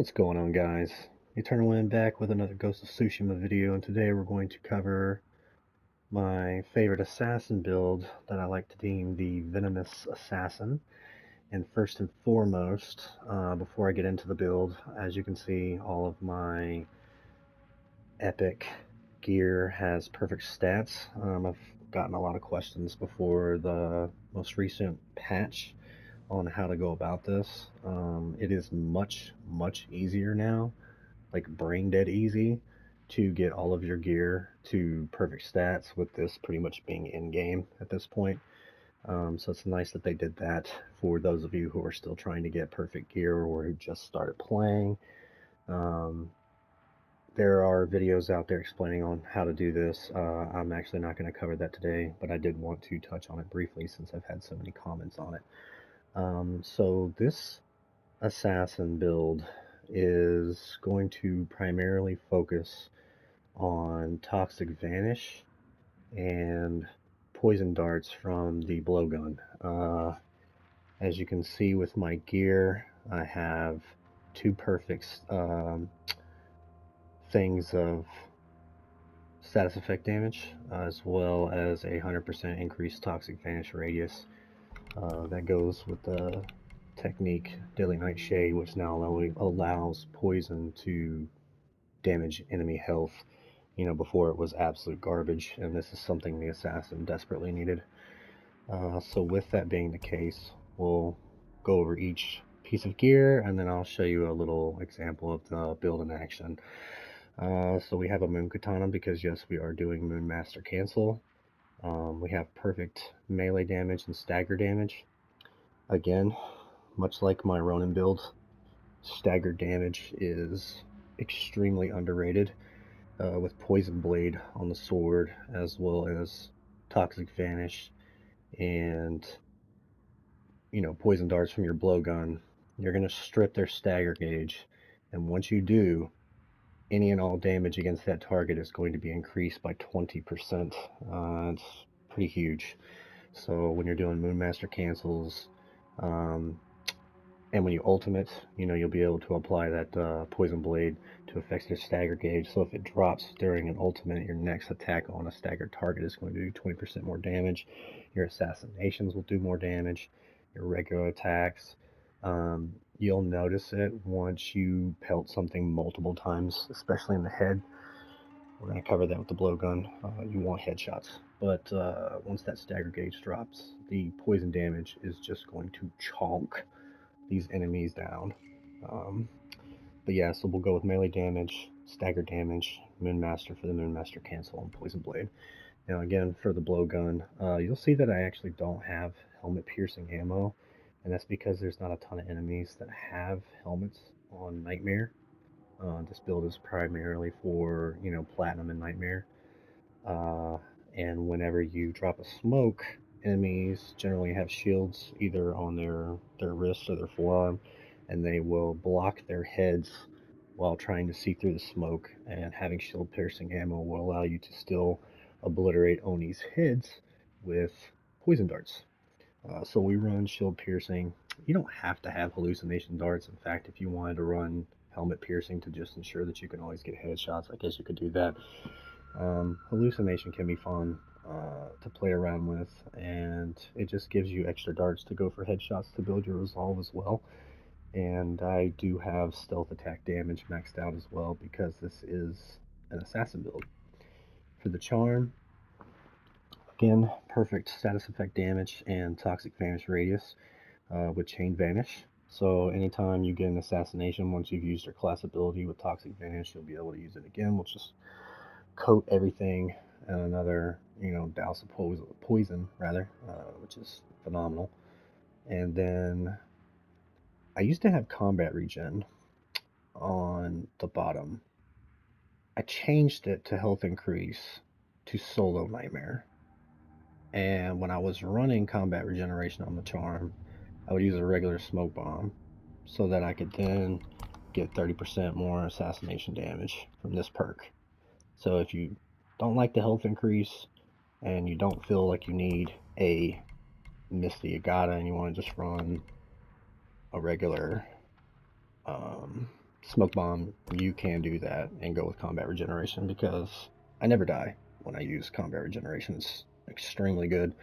What's going on, guys? Eternal Wind back with another Ghost of Tsushima video, and today we're going to cover my favorite assassin build that I like to deem the Venomous Assassin. And first and foremost, before I get into the build, as you can see, all of my epic gear has perfect stats. I've gotten a lot of questions before the most recent patch on how to go about this. It is much easier now, like brain dead easy, to get all of your gear to perfect stats with this pretty much being in game at this point. So it's nice that they did that for those of you who are still trying to get perfect gear or who just started playing. There are videos out there explaining on how to do this. I'm actually not going to cover that today, but I did want to touch on it briefly since I've had so many comments on it. So this assassin build is going to primarily focus on Toxic Vanish and poison darts from the blowgun. As you can see with my gear, I have two perfect things of status effect damage, as well as a 100% increased Toxic Vanish radius. That goes with the technique Deadly Nightshade, which now allows poison to damage enemy health. You know, before it was absolute garbage, and this is something the assassin desperately needed. So with that being the case, we'll go over each piece of gear, and then I'll show you a little example of the build in action. So we have a Moon Katana because yes, we are doing Moon Master Cancel. We have perfect melee damage and stagger damage. Again, much like my Ronin build, stagger damage is extremely underrated, with Poison Blade on the sword, as well as Toxic Vanish and, you know, Poison Darts from your blowgun. You're going to strip their stagger gauge, and once you do, any and all damage against that target is going to be increased by 20%. It's pretty huge. So when you're doing Moonmaster cancels, and when you ultimate, you know, you'll be able to apply that Poison Blade to affect your stagger gauge. So if it drops during an ultimate, your next attack on a staggered target is going to do 20% more damage. Your assassinations will do more damage. Your regular attacks, you'll notice it once you pelt something multiple times, especially in the head. We're going to cover that with the blowgun. You want headshots. But once that stagger gauge drops, the poison damage is just going to chonk these enemies down. But yeah, so we'll go with melee damage, stagger damage, Moonmaster for the Moonmaster cancel, and Poison Blade. Now again, for the blowgun, you'll see that I actually don't have helmet piercing ammo, and that's because there's not a ton of enemies that have helmets on Nightmare. This build is primarily for, you know, Platinum and Nightmare. And whenever you drop a smoke, enemies generally have shields either on their wrist or their forearm, and they will block their heads while trying to see through the smoke, and having shield piercing ammo will allow you to still obliterate Oni's heads with poison darts. So we run shield piercing. You don't have to have hallucination darts. In fact, if you wanted to run helmet piercing to just ensure that you can always get headshots, I guess you could do that. Hallucination can be fun to play around with, and it just gives you extra darts to go for headshots to build your resolve as well. And I do have stealth attack damage maxed out as well because this is an assassin build. For the charm, again, perfect status effect damage and toxic vanish radius with chain vanish. So anytime you get an assassination, once you've used your class ability with toxic vanish, you'll be able to use it again. We'll just coat everything in another, you know, douse of poison rather, which is phenomenal. And then I used to have combat regen on the bottom. I changed it to health increase to solo nightmare. And when I was running combat regeneration on the charm, I would use a regular smoke bomb so that I could then get 30% more assassination damage from this perk. So if you don't like the health increase and you don't feel like you need a Misty Agata and you want to just run a regular smoke bomb, you can do that and go with combat regeneration, because I never die when I use combat regeneration. It's extremely good.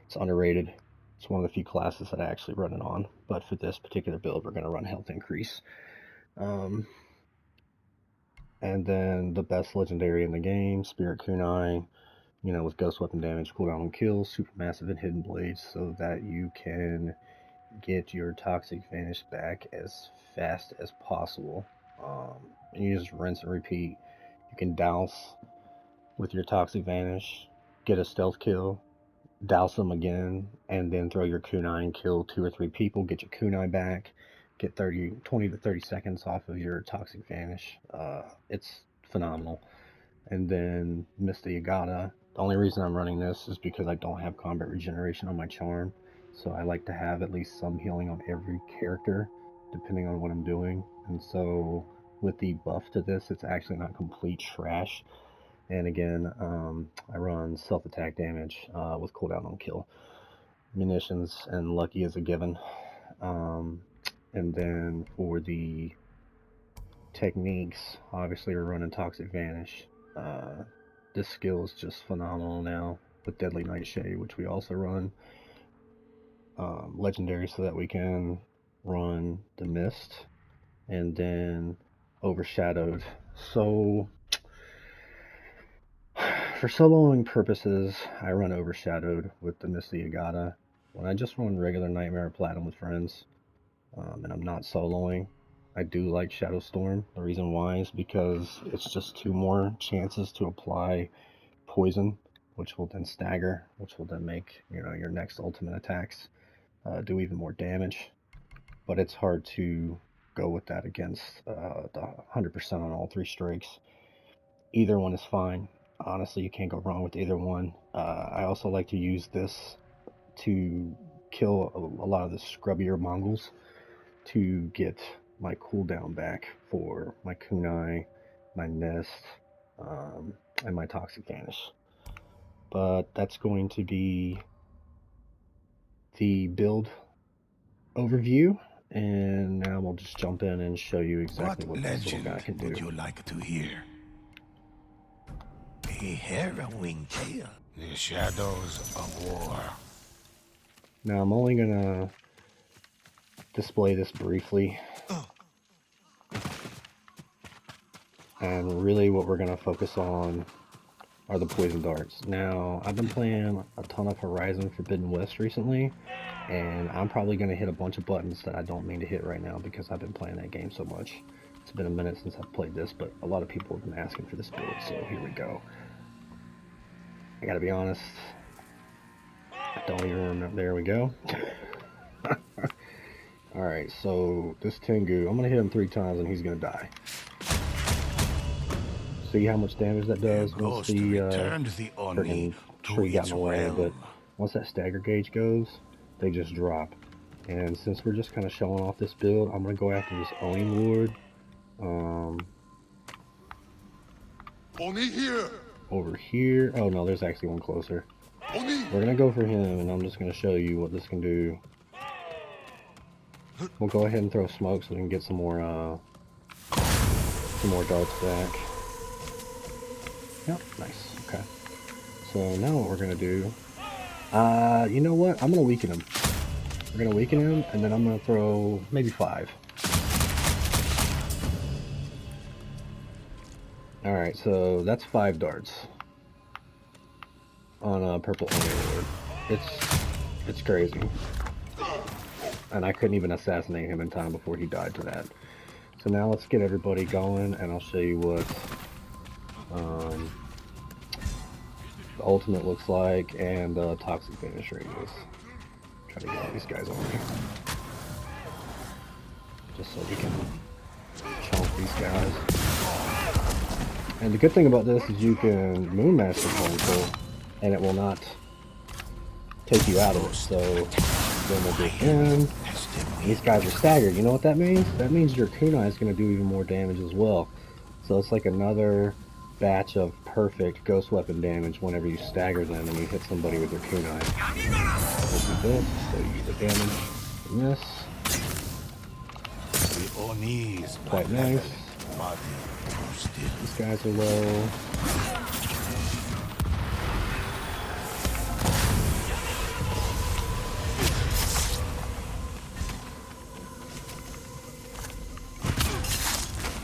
It's underrated. It's one of the few classes that I actually run it on. But for this particular build, we're going to run health increase. And then the best legendary in the game, Spirit Kunai, you know, with ghost weapon damage, cooldown on kills, supermassive and hidden blades, so that you can get your toxic vanish back as fast as possible. And you just rinse and repeat. You can douse with your toxic vanish, get a stealth kill, douse them again, and then throw your kunai and kill 2 or 3 people, get your kunai back, get 20 to 30 seconds off of your toxic vanish. It's phenomenal. And then Mr. Yagata. The only reason I'm running this is because I don't have combat regeneration on my charm, so I like to have at least some healing on every character depending on what I'm doing. And so with the buff to this, it's actually not complete trash. And again, I run self-attack damage with cooldown on kill. Munitions and lucky is a given. And then for the techniques, obviously we're running Toxic Vanish. This skill is just phenomenal now with Deadly Nightshade, which we also run. Legendary, so that we can run the Mist, and then Overshadowed. So for soloing purposes, I run Overshadowed with the Misty Yagata. When I just run regular Nightmare Platinum with friends, and I'm not soloing, I do like Shadow Storm. The reason why is because it's just 2 more chances to apply poison, which will then stagger, which will then make, you know, your next ultimate attacks do even more damage. But it's hard to go with that against the 100% on all 3 strikes. Either one is fine. Honestly, you can't go wrong with either one. I also like to use this to kill a lot of the scrubbier Mongols to get my cooldown back for my kunai, my mist, and my toxic vanish. But that's going to be the build overview, and now we'll just jump in and show you exactly what this little guy can do. Would you like to hear? A harrowing tale. The shadows of war. Now I'm only gonna display this briefly, and really what we're gonna focus on are the poison darts. Now, I've been playing a ton of Horizon Forbidden West recently, and I'm probably going to hit a bunch of buttons that I don't mean to hit right now because I've been playing that game so much. It's been a minute since I've played this, but a lot of people have been asking for this build, so here we go. I gotta be honest, I don't even remember. There we go. Alright, so this Tengu, I'm going to hit him 3 times and he's going to die. See how much damage that does once the freaking tree got in the way, but once that stagger gauge goes, they just drop. And since we're just kind of showing off this build, I'm going to go after this Oni Lord. Oni here! Over here. Oh no, there's actually one closer. Oni! We're going to go for him, and I'm just going to show you what this can do. We'll go ahead and throw smoke so we can get some more darts back. Yep, nice. Okay. So now what we're gonna do, you know what? I'm gonna weaken him. We're gonna weaken him, and then I'm gonna throw maybe 5. Alright, so that's 5 darts on a purple Oni Lord. It's crazy. And I couldn't even assassinate him in time before he died to that. So now let's get everybody going, and I'll show you what the ultimate looks like and the toxic finish rate is. Try to get all these guys on me, just so we can chunk these guys. And the good thing about this is you can Moonmaster console and it will not take you out of it. So then we'll get in. These guys are staggered. You know what that means? That means your kunai is going to do even more damage as well. So it's like another batch of perfect ghost weapon damage whenever you stagger them and you hit somebody with your kunai. We'll do this, so you get the damage from this. Onis, Quite nice. body still. These guys are low.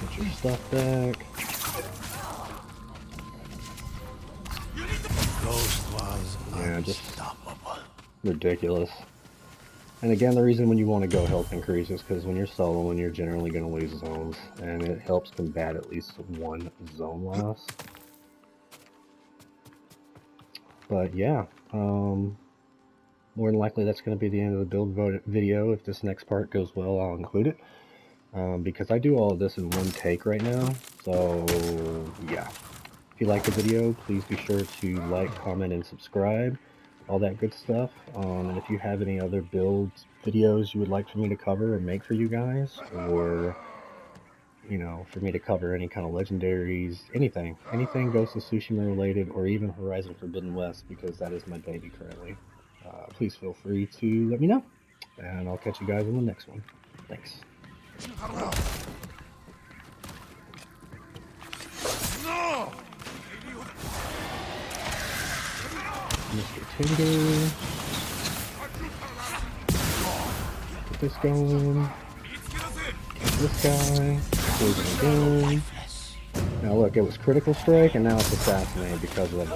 Get your stuff back. Ghost was Just unstoppable. ridiculous. And again, the reason when you want to go health increase is because when you're soloing, you're generally going to lose zones, and it helps combat at least one zone loss. But yeah, more than likely that's going to be the end of the build video. If this next part goes well, I'll include it. Because I do all of this in one take right now. So yeah, if you like the video, please be sure to like, comment, and subscribe. All that good stuff. And if you have any other build videos you would like for me to cover and make for you guys, or you know, for me to cover any kind of legendaries, anything Ghost of Tsushima related, or even Horizon Forbidden West, because that is my baby currently, please feel free to let me know, and I'll catch you guys in the next one. Thanks. Mr. Tinder. Get this going. Get this guy. Poison again. Now look, it was critical strike, and now it's assassinated because of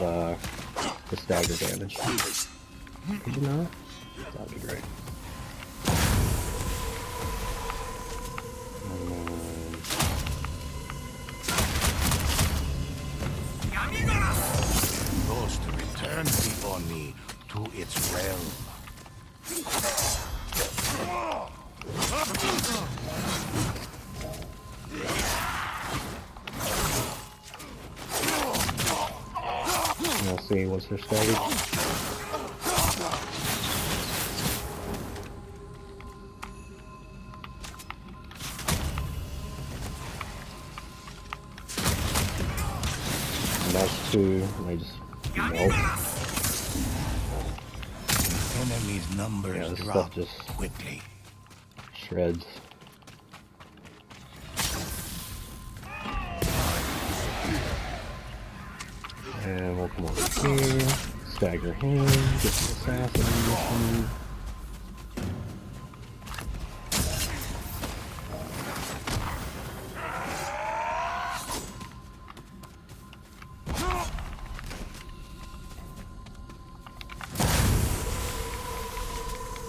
the stagger damage. Could you not? That'd be great. Ghost return the Oni to its realm. I'll see once they're staggered. And that's two, and they just melt. Enemies' numbers Yeah, this drop stuff just quickly. shreds. And we'll come over here, stagger him, get the assassination.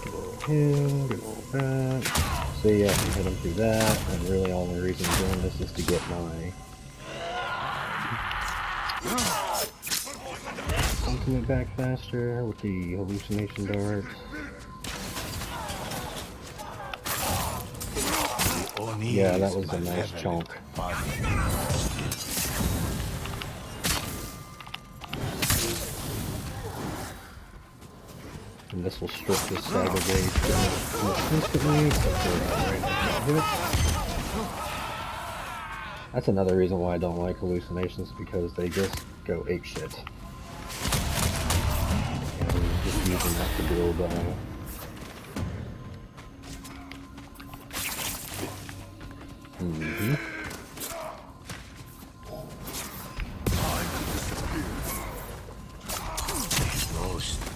Get over him, get over that. So yeah, I can hit him through that, and really the only reason I'm doing this is to get my ultimate back faster with the hallucination darts. Yeah, that was a nice chunk. And this will strip this stagger gauge instantly, except for right hit. That's another reason why I don't like hallucinations, because they just go apeshit. And just using that to build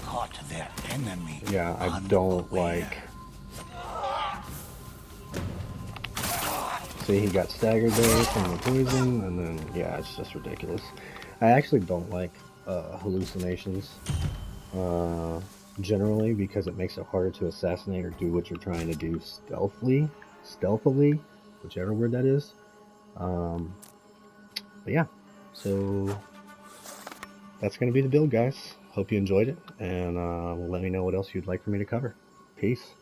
Caught their enemy. yeah, I don't like. See, he got staggered there from the poison, and then yeah, it's just ridiculous. I actually don't like hallucinations generally, because it makes it harder to assassinate or do what you're trying to do stealthily, whichever word that is. But yeah, so that's going to be the build, guys. Hope you enjoyed it, and let me know what else you'd like for me to cover. Peace.